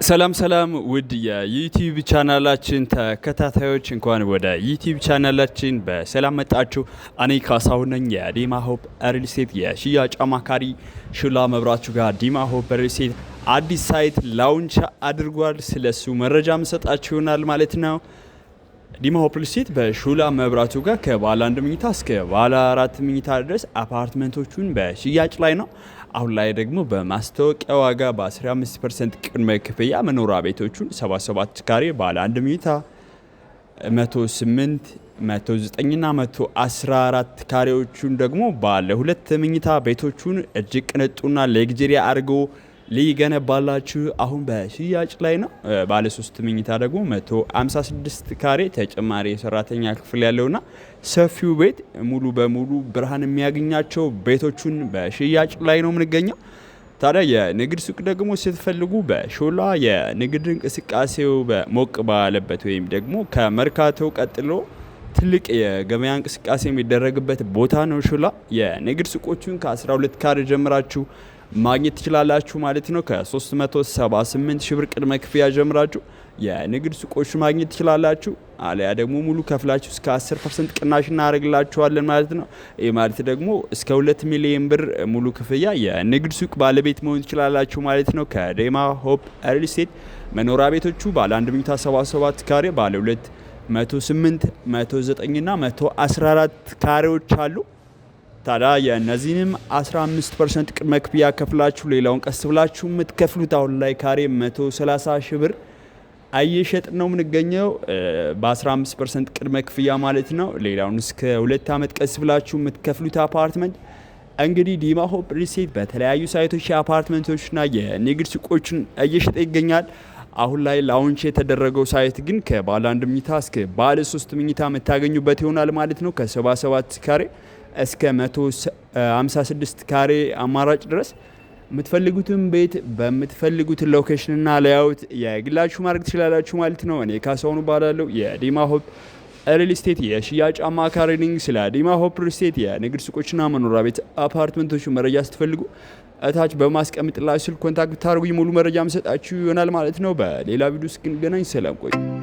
ሰላም ውድ የዩቲዩብ ቻናላችን ተከታታዮች እንኳን ወደ ዩቲዩብ ቻናላችን በሰላም መጣችሁ። እኔ ካሳሁን ነኝ። የዲማ ሆፕ ሪል ስቴት የሽያጭ አማካሪ ሹላ መብራቱ ጋር ዲማ ሆፕ ሪል ስቴት አዲስ ሳይት ላውንች አድርጓል። ስለሱ መረጃ መሰጣችሁ ይሆናል ማለት ነው። ዲማ ሆፕ ሪል ስቴት በሹላ መብራቱ ጋር ከባለ 1 መኝታ እስከ ባለ 4 መኝታ ድረስ አፓርትመንቶቹን በሽያጭ ላይ ነው። አሁን ላይ ደግሞ በማስታወቂያ ዋጋ በ15% ቅድመ ክፍያ መኖሪያ ቤቶቹን 77 ካሬ ባለ 1 መኝታ 108 109 እና 114 ካሬዎቹን ደግሞ ባለ 2 መኝታ ቤቶቹን እጅግ ቅንጡና ሌግጀሪ አድርገው ሊገነባላችሁ አሁን በሽያጭ ላይ ነው። ባለ 3 መኝታ ደግሞ 156 ካሬ ተጨማሪ የሰራተኛ ክፍል ያለውና ሰፊው ቤት ሙሉ በሙሉ ብርሃን የሚያገኛቸው ቤቶቹን በሽያጭ ላይ ነው የምንገኘው። ታዲያ የንግድ ሱቅ ደግሞ ስትፈልጉ በሾላ የንግድ እንቅስቃሴው በሞቅ ባለበት ወይም ደግሞ ከመርካቶ ቀጥሎ ትልቅ የገበያ እንቅስቃሴ የሚደረግበት ቦታ ነው ሾላ። የንግድ ሱቆቹን ከ12 ካሬ ጀምራችሁ ማግኘት ትችላላችሁ ማለት ነው። ከ378 ሺህ ብር ቅድመ ክፍያ ጀምራችሁ የንግድ ሱቆች ማግኘት ትችላላችሁ። አለያ ደግሞ ሙሉ ከፍላችሁ እስከ 10% ቅናሽ እናደርግላችኋለን ማለት ነው። ይህ ማለት ደግሞ እስከ 2 ሚሊዮን ብር ሙሉ ክፍያ የንግድ ሱቅ ባለቤት መሆን ትችላላችሁ ማለት ነው። ከዲማ ሆፕ ሪል ስቴት መኖሪያ ቤቶቹ ባለ 1 መኝታ 77 ካሬ፣ ባለ 2 108 109 እና 114 ካሬዎች አሉ። ታዲያ የእነዚህንም 15% ቅድመ ክፍያ ከፍላችሁ ሌላውን ቀስ ብላችሁ የምትከፍሉት አሁን ላይ ካሬ 130 ሺህ ብር እየሸጥ ነው የምንገኘው በ15% ቅድመ ክፍያ ማለት ነው። ሌላውን እስከ 2 ዓመት ቀስ ብላችሁ የምትከፍሉት አፓርትመንት እንግዲህ ዲማ ሆፕ ሪል ስቴት በተለያዩ ሳይቶች የአፓርትመንቶችና የንግድ ሱቆችን እየሸጠ ይገኛል። አሁን ላይ ላውንች የተደረገው ሳይት ግን ከባለ 1 መኝታ እስከ ባለ 3 መኝታ የምታገኙበት ይሆናል ማለት ነው። ከ77 ካሬ እስከ 156 ካሬ አማራጭ ድረስ የምትፈልጉትን ቤት በምትፈልጉት ሎኬሽንና ሌአውት የግላችሁ ማድረግ ትችላላችሁ ማለት ነው። እኔ ካሳሁን እባላለሁ። የዲማ ሆፕ ሪል ስቴት የሽያጭ አማካሪ ነኝ። ስለ ዲማ ሆፕ ሪል ስቴት የንግድ ሱቆችና መኖሪያ ቤት አፓርትመንቶች መረጃ ስትፈልጉ እታች በማስቀምጥላችሁ ስልክ ኮንታክት ታርጉኝ ሙሉ መረጃ መሰጣችሁ ይሆናል ማለት ነው። በሌላ ቪዲዮ እስክንገናኝ ሰላም ቆዩ።